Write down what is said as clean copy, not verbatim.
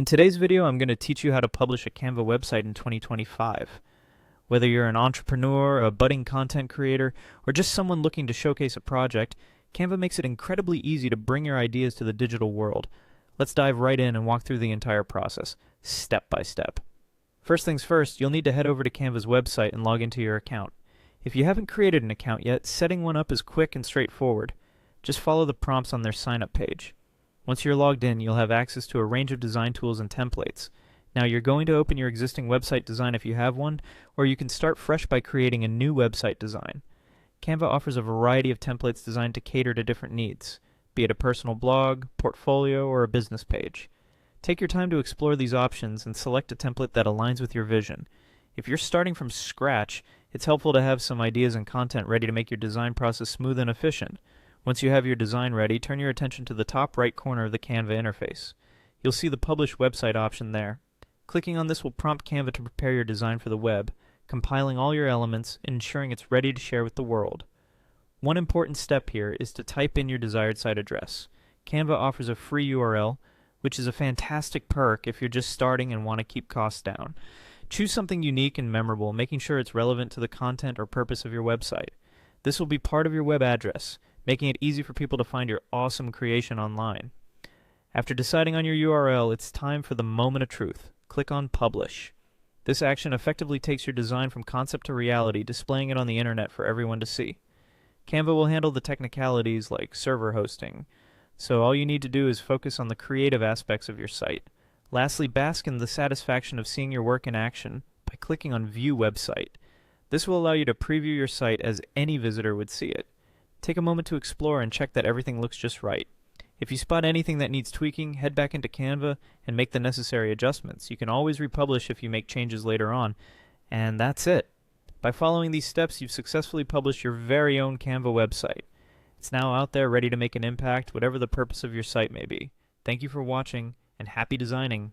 In today's video, I'm going to teach you how to publish a Canva website in 2025. Whether you're an entrepreneur, a budding content creator, or just someone looking to showcase a project, Canva makes it incredibly easy to bring your ideas to the digital world. Let's dive right in and walk through the entire process, step by step. First things first, you'll need to head over to Canva's website and log into your account. If you haven't created an account yet, setting one up is quick and straightforward. Just follow the prompts on their sign-up page. Once you're logged in, you'll have access to a range of design tools and templates. Now, you're going to open your existing website design if you have one, or you can start fresh by creating a new website design. Canva offers a variety of templates designed to cater to different needs, be it a personal blog, portfolio, or a business page. Take your time to explore these options and select a template that aligns with your vision. If you're starting from scratch, it's helpful to have some ideas and content ready to make your design process smooth and efficient. Once you have your design ready, turn your attention to the top right corner of the Canva interface. You'll see the Publish Website option there. Clicking on this will prompt Canva to prepare your design for the web, compiling all your elements and ensuring it's ready to share with the world. One important step here is to type in your desired site address. Canva offers a free URL, which is a fantastic perk if you're just starting and want to keep costs down. Choose something unique and memorable, making sure it's relevant to the content or purpose of your website. This will be part of your web address, making it easy for people to find your awesome creation online. After deciding on your URL, it's time for the moment of truth. Click on Publish. This action effectively takes your design from concept to reality, displaying it on the internet for everyone to see. Canva will handle the technicalities like server hosting, so all you need to do is focus on the creative aspects of your site. Lastly, bask in the satisfaction of seeing your work in action by clicking on View Website. This will allow you to preview your site as any visitor would see it. Take a moment to explore and check that everything looks just right. If you spot anything that needs tweaking, head back into Canva and make the necessary adjustments. You can always republish if you make changes later on. And that's it. By following these steps, you've successfully published your very own Canva website. It's now out there ready to make an impact, whatever the purpose of your site may be. Thank you for watching, and happy designing!